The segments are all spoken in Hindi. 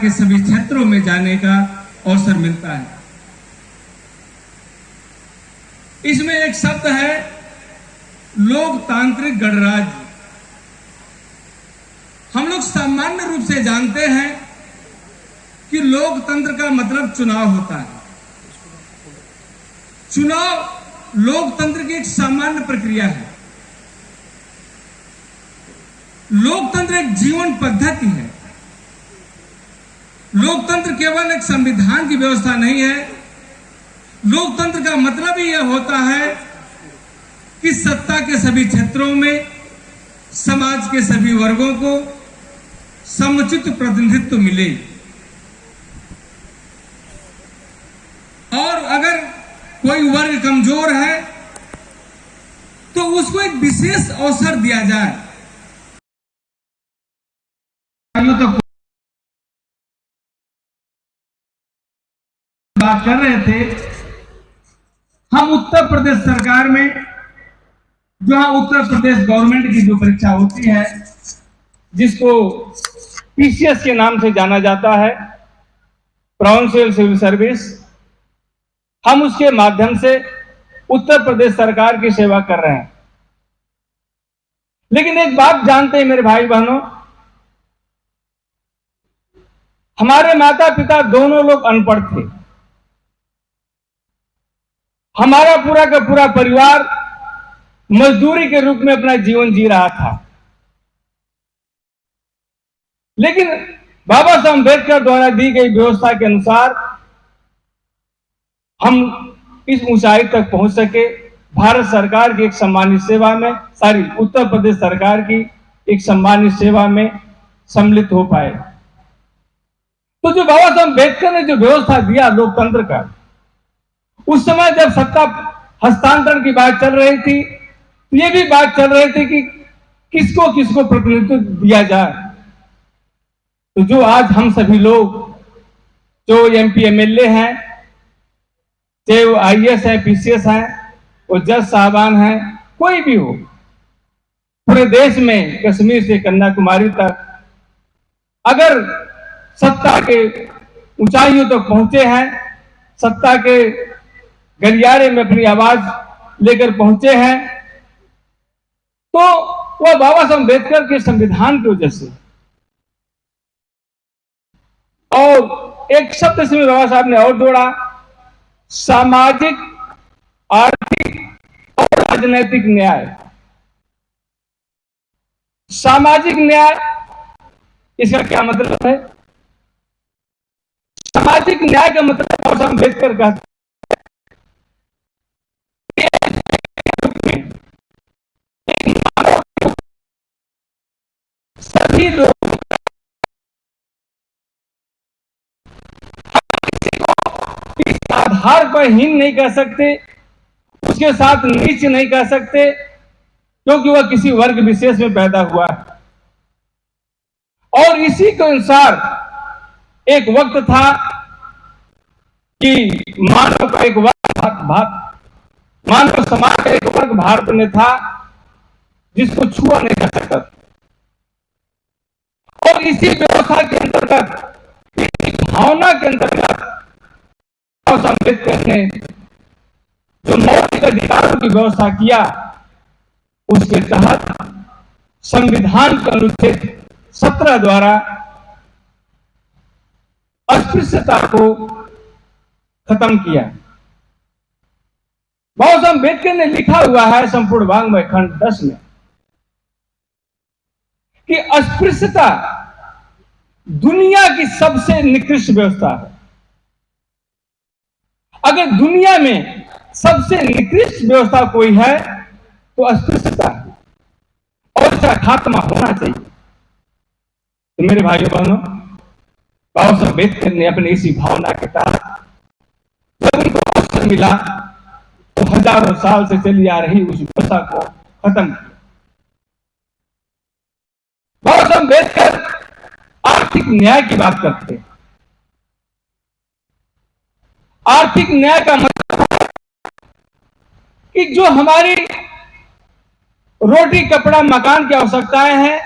के सभी क्षेत्रों में जाने का अवसर मिलता है। इसमें एक शब्द है लोकतांत्रिक गणराज्य। हम लोग सामान्य रूप से जानते हैं कि लोकतंत्र का मतलब चुनाव होता है। चुनाव लोकतंत्र की एक सामान्य प्रक्रिया है। लोकतंत्र एक जीवन पद्धति है। लोकतंत्र केवल एक संविधान की व्यवस्था नहीं है। लोकतंत्र का मतलब ही यह होता है कि सत्ता के सभी क्षेत्रों में समाज के सभी वर्गों को समुचित प्रतिनिधित्व मिले, और अगर कोई वर्ग कमजोर है तो उसको एक विशेष अवसर दिया जाए। तो बात कर रहे थे, हम उत्तर प्रदेश सरकार में, जहां उत्तर प्रदेश गवर्नमेंट की जो परीक्षा होती है, जिसको पीसीएस के नाम से जाना जाता है, प्रोविंशियल सिविल सर्विस, हम उसके माध्यम से उत्तर प्रदेश सरकार की सेवा कर रहे हैं। लेकिन एक बात जानते हैं मेरे भाई बहनों, हमारे माता पिता दोनों लोग अनपढ़ थे। हमारा पूरा का पूरा परिवार मजदूरी के रूप में अपना जीवन जी रहा था। लेकिन बाबा साहब अम्बेडकर द्वारा दी गई व्यवस्था के अनुसार हम इस ऊंचाई तक पहुंच सके। भारत सरकार की एक सम्मानित सेवा में, उत्तर प्रदेश सरकार की एक सम्मानित सेवा में सम्मिलित हो पाए। तो जो बाबा साहब अम्बेडकर ने जो व्यवस्था दिया लोकतंत्र का, उस समय जब सत्ता हस्तांतरण की बात चल रही थी, तो ये भी बात चल रही थी कि किसको किसको प्रतिनिधित्व दिया जाए। तो जो आज हम सभी लोग, जो एमपी एमएलए हैं, चाहे वो आईएएस है, पीसीएस हैं, वो जज साहबान हैं, कोई भी हो, पूरे देश में कश्मीर से कन्याकुमारी तक अगर सत्ता के ऊंचाइयों तक पहुंचे हैं, सत्ता के गलियारे में अपनी आवाज लेकर पहुंचे हैं, तो वह बाबा साहब अम्बेडकर के संविधान की वजह से। और एक शब्द इसमें बाबा साहब ने और जोड़ा, सामाजिक, आर्थिक और राजनैतिक न्याय। सामाजिक न्याय, इसका क्या मतलब है? सामाजिक न्याय का मतलब बाबा साहब अम्बेडकर का सभी लोग इस आधार पर हीन नहीं कह सकते, उसके साथ नीच नहीं कह सकते, क्योंकि वह किसी वर्ग विशेष में पैदा हुआ है। और इसी के अनुसार एक वक्त था कि मानव का एक वर्ग, मानव समाज का एक वर्ग भारत में था जिसको छुआ नहीं जा सकता। और इसी व्यवस्था के अंतर्गत, इसी भावना के अंतर्गत अम्बेडकर ने जो मौलिक अधिकारों की व्यवस्था किया, उसके तहत संविधान के अनुच्छेद 17 द्वारा अस्पृश्यता को खत्म किया। बाबा साहब अम्बेडकर ने लिखा हुआ है संपूर्ण वाङ्मय खंड 10 में कि अस्पृश्यता दुनिया की सबसे निकृष्ट व्यवस्था है। अगर दुनिया में सबसे निकृष्ट व्यवस्था कोई है तो अस्पृश्यता है, और इसका खात्मा होना चाहिए। तो मेरे भाइयों बहनों, बाबा साहब अम्बेडकर ने अपनी इसी भावना के तहत जब उनको अवसर मिला तो हजारों साल से चली आ रही उस व्यवस्था को खत्म किया। बाबा साहब अम्बेडकर आर्थिक न्याय की बात करते हैं। आर्थिक न्याय का मतलब है कि जो हमारी रोटी, कपड़ा, मकान की आवश्यकताएं हैं,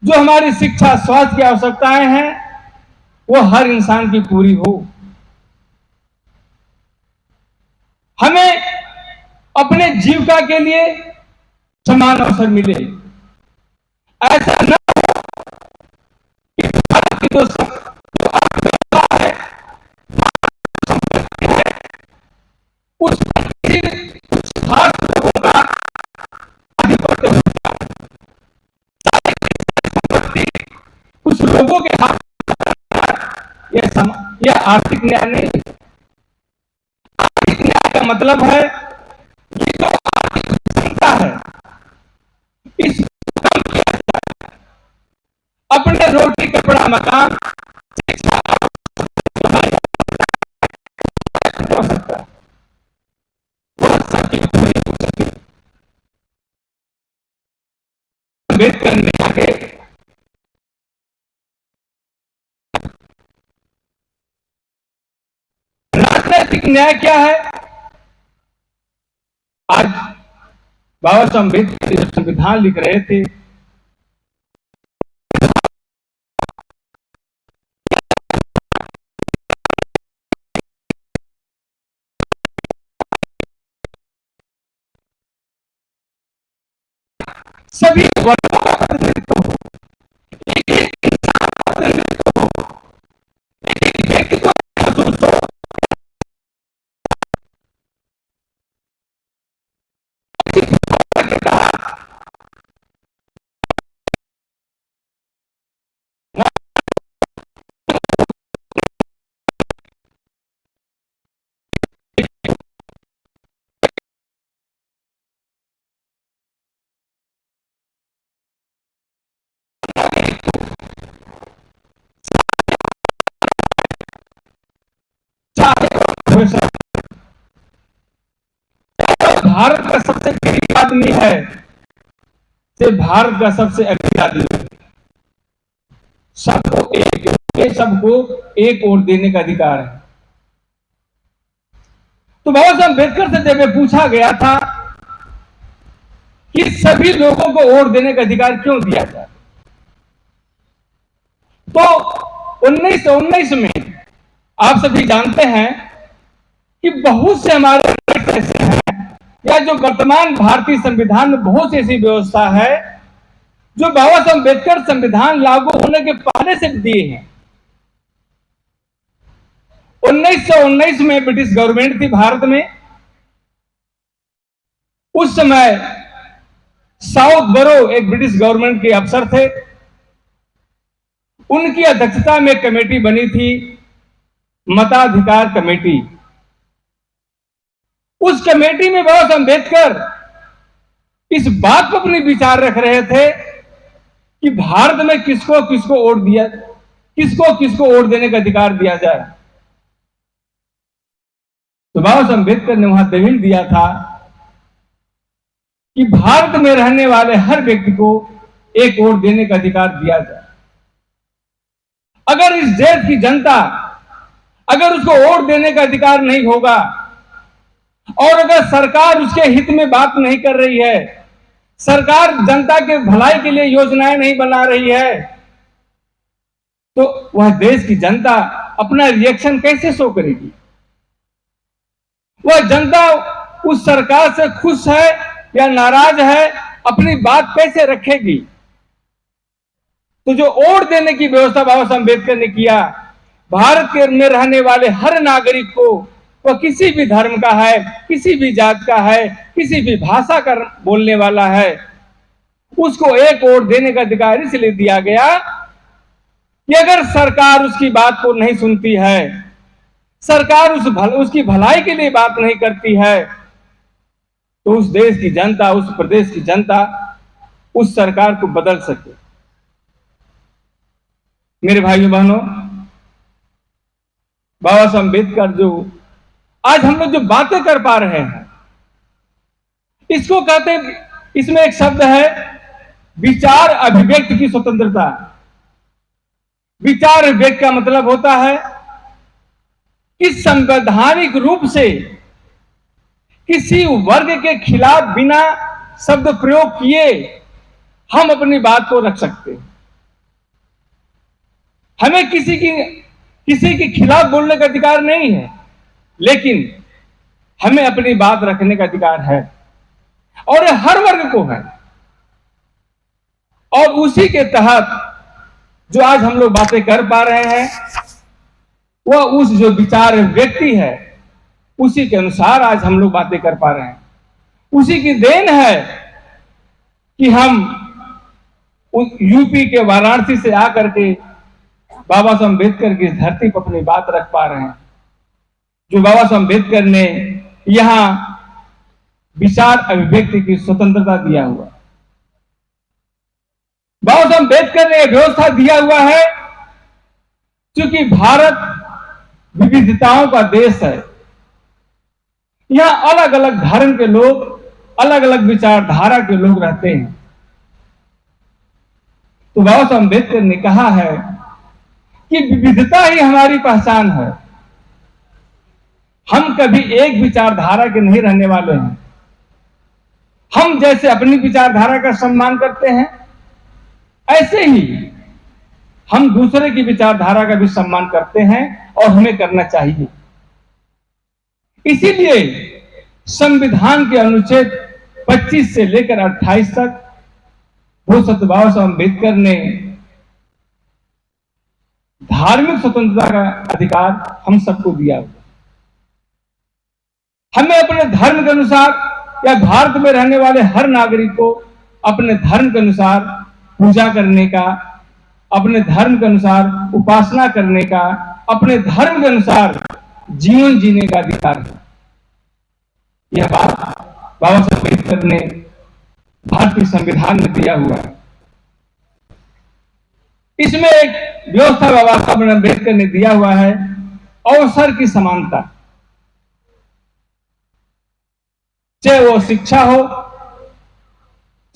जो हमारी शिक्षा, स्वास्थ्य की आवश्यकताएं हैं, वो हर इंसान की पूरी हो। हमें अपने जीविका के लिए समान अवसर मिले। ऐसा न हो कि भारत की जो अर्थव्यवस्था है उस पर कुछ खास लोगों का आधिपत्य हो जाए, संपत्ति कुछ लोगों के हाथ। यह आर्थिक न्याय नहीं। आर्थिक न्याय का मतलब है ये जो आर्थिक क्षमता है इस अपने रोटी कपड़ा मकान शिक्षा हो सकता है, वह सबकी पूरी हो सके। अम्बेडकर ने आगे राजनीतिक न्याय क्या है? आज बाबा साहब अम्बेडकर जब संविधान लिख रहे थे सभी वर्गों का प्रतिनिधित्व हो, एक एक इंसान का प्रतिनिधित्व हो, एक एक व्यक्ति को महसूस हो। भारत का सबसे गरीब आदमी है से भारत का सबसे अमीर आदमी है, सबको एक वोट देने का अधिकार है। तो बाबा साहब अम्बेडकर से जब पूछा गया था कि सभी लोगों को वोट देने का अधिकार क्यों दिया जाए, तो 1919 में आप सभी जानते हैं कि बहुत से हमारे ऐसे हैं या जो वर्तमान भारतीय संविधान में बहुत सी ऐसी व्यवस्था है जो बाबा साहब अम्बेडकर संविधान लागू होने के पहले से दिए हैं। 1919 में ब्रिटिश गवर्नमेंट थी भारत में। उस समय साउथ बरो एक ब्रिटिश गवर्नमेंट के अफसर थे, उनकी अध्यक्षता में कमेटी बनी थी, मताधिकार कमेटी। उस कमेटी में बाबा साहब अम्बेडकर इस बात पर अपने विचार रख रहे थे कि भारत में किसको किसको वोट देने का अधिकार दिया जाए। तो बाबा साहब अम्बेडकर ने वहां दलील दिया था कि भारत में रहने वाले हर व्यक्ति को एक वोट देने का अधिकार दिया जाए। अगर इस देश की जनता अगर उसको वोट देने का अधिकार नहीं होगा और अगर सरकार उसके हित में बात नहीं कर रही है, सरकार जनता के भलाई के लिए योजनाएं नहीं बना रही है, तो वह देश की जनता अपना रिएक्शन कैसे शो करेगी? वह जनता उस सरकार से खुश है या नाराज है, अपनी बात कैसे रखेगी? तो जो वोट देने की व्यवस्था बाबा साहब अम्बेडकर ने किया, भारत के में रहने वाले हर नागरिक को, वह किसी भी धर्म का है, किसी भी जात का है, किसी भी भाषा का बोलने वाला है, उसको एक वोट देने का अधिकार इसलिए दिया गया कि अगर सरकार उसकी बात को नहीं सुनती है, सरकार उसकी भलाई के लिए बात नहीं करती है, तो उस देश की जनता, उस प्रदेश की जनता उस सरकार को बदल सके। मेरे भाइयों बहनों, बाबा साहब अम्बेडकर जो आज हम लोग जो बातें कर पा रहे हैं, इसको कहते हैं, इसमें एक शब्द है विचार अभिव्यक्ति की स्वतंत्रता। विचार अभिव्यक्ति का मतलब होता है कि संवैधानिक रूप से किसी वर्ग के खिलाफ बिना शब्द प्रयोग किए हम अपनी बात को रख सकते हैं। हमें किसी की किसी के खिलाफ बोलने का अधिकार नहीं है, लेकिन हमें अपनी बात रखने का अधिकार है और ये हर वर्ग को है। और उसी के तहत जो आज हम लोग बातें कर पा रहे हैं वह उस जो विचार व्यक्ति है उसी के अनुसार आज हम लोग बातें कर पा रहे हैं। उसी की देन है कि हम यूपी के वाराणसी से आकर के बाबा साहब अम्बेडकर की धरती पर अपनी बात रख पा रहे हैं। जो बाबा साहब अम्बेडकर ने यहां विचार अभिव्यक्ति की स्वतंत्रता दिया हुआ, बाबा साहब अम्बेडकर ने व्यवस्था दिया हुआ है। क्योंकि भारत विविधताओं का देश है, यहां अलग अलग धर्म के लोग, अलग अलग विचारधारा के लोग रहते हैं। तो बाबा साहब अम्बेडकर ने कहा है कि विविधता ही हमारी पहचान है। हम कभी एक विचारधारा के नहीं रहने वाले हैं। हम जैसे अपनी विचारधारा का सम्मान करते हैं, ऐसे ही हम दूसरे की विचारधारा का भी सम्मान करते हैं और हमें करना चाहिए। इसीलिए संविधान के अनुच्छेद 25 से लेकर 28 तक वो सत्य बाबा साहब अम्बेडकर ने धार्मिक स्वतंत्रता का अधिकार हम सबको दिया हुआ। हमें अपने धर्म के अनुसार या भारत में रहने वाले हर नागरिक को अपने धर्म के अनुसार पूजा करने का, अपने धर्म के अनुसार उपासना करने का, अपने धर्म के अनुसार जीवन जीने का अधिकार है। यह बात बाबा साहब अम्बेडकर ने भारतीय संविधान में दिया हुआ है। इसमें एक व्यवस्था बाबा साहब अम्बेडकर ने दिया हुआ है, अवसर की समानता। चाहे वो शिक्षा हो,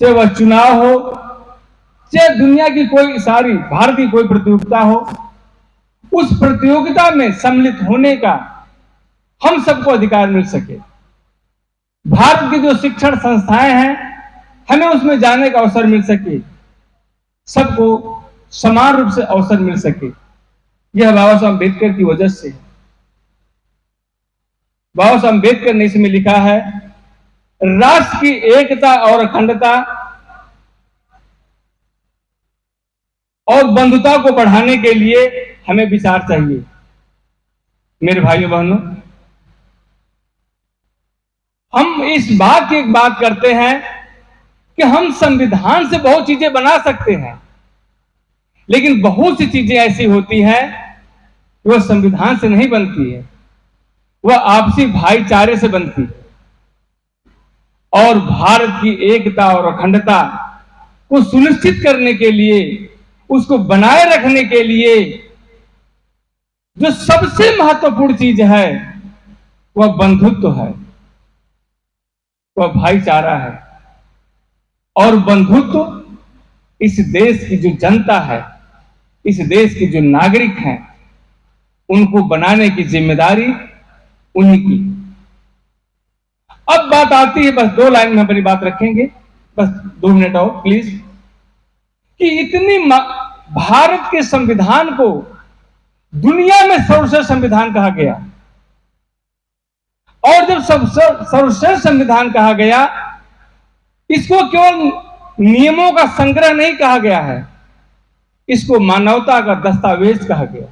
चाहे वह चुनाव हो, चाहे दुनिया की कोई सारी भारत की कोई प्रतियोगिता हो, उस प्रतियोगिता में सम्मिलित होने का हम सबको अधिकार मिल सके। भारत की जो शिक्षण संस्थाएं हैं, हमें उसमें जाने का अवसर मिल सके, सबको समान रूप से अवसर मिल सके। यह बाबा साहब अम्बेडकर की वजह से। बाबा साहब अम्बेडकर ने इसमें लिखा है, राष्ट्र की एकता और अखंडता और बंधुता को बढ़ाने के लिए हमें विचार चाहिए। मेरे भाइयों बहनों, हम इस बात की एक बात करते हैं कि हम संविधान से बहुत चीजें बना सकते हैं, लेकिन बहुत सी चीजें ऐसी होती हैं वह संविधान से नहीं बनती है, वह आपसी भाईचारे से बनती है। और भारत की एकता और अखंडता को सुनिश्चित करने के लिए, उसको बनाए रखने के लिए जो सबसे महत्वपूर्ण चीज है वह बंधुत्व है, वह भाईचारा है। और बंधुत्व इस देश की जो जनता है, इस देश के जो नागरिक हैं, उनको बनाने की जिम्मेदारी उन्हीं की। अब बात आती है, बस 2 लाइन में अपनी बात रखेंगे, बस 2 मिनट और प्लीज, कि इतनी भारत के संविधान को दुनिया में सर्वश्रेष्ठ संविधान कहा गया। और जब सर्वश्रेष्ठ संविधान कहा गया, इसको केवल नियमों का संग्रह नहीं कहा गया है, इसको मानवता का दस्तावेज कहा गया।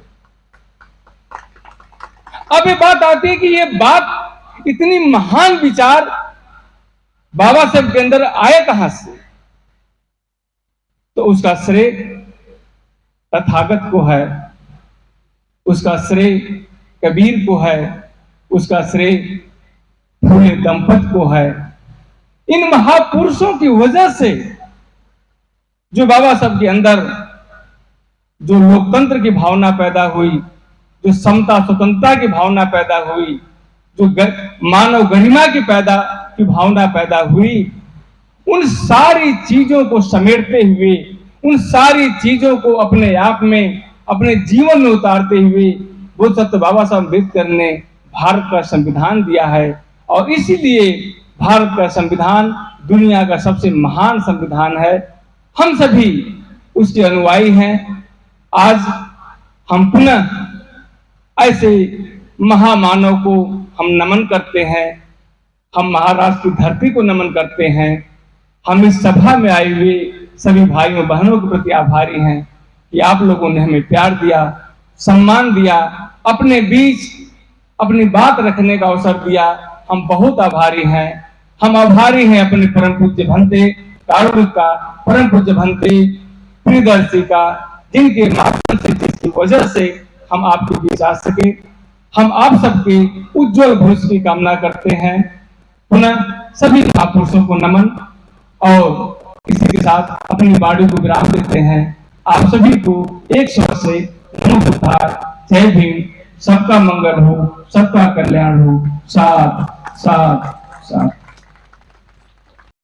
अब ये बात आती है कि ये बात, इतनी महान विचार बाबा साहब के अंदर आए कहां से? तो उसका श्रेय तथागत को है, उसका श्रेय कबीर को है, उसका श्रेय फूले दंपत को है। इन महापुरुषों की वजह से जो बाबा साहब के अंदर जो लोकतंत्र की भावना पैदा हुई, जो समता स्वतंत्रता की भावना पैदा हुई, जो मानव गरिमा की भावना पैदा हुई, उन सारी चीजों को समेटते हुए, उन सारी चीजों को अपने आप में, अपने जीवन में उतारते हुए वो सत्य बाबा साहब अम्बेडकर ने भारत का संविधान दिया है। और इसीलिए भारत का संविधान दुनिया का सबसे महान संविधान है। हम सभी उसके अनुयायी हैं। आज हम पुनः ऐसे महामानव को हम नमन करते हैं। हम महाराष्ट्र की धरती को नमन करते हैं। हम इस सभा में आए हुए सभी भाइयों बहनों के प्रति आभारी हैं कि आप लोगों ने हमें प्यार दिया, सम्मान दिया, अपने बीच अपनी बात रखने का अवसर दिया। हम बहुत आभारी हैं। हम आभारी हैं अपने परम पूज्य भंते कारुणिक का, परम पूज्य भंते प्रियदर्शी का, जिनके माध्यम से, जिसकी वजह से हम आपके बीच आ सके। हम आप सबके उज्जवल भविष्य की कामना करते हैं। पुनः सभी महापुरुषों को नमन और इसी के साथ अपनी वाणी को विराम देते हैं। आप सभी को एक स्वर से नमो बुद्धाय, जय भीम, सबका मंगल हो, सबका कल्याण हो। साथ साथ साथ।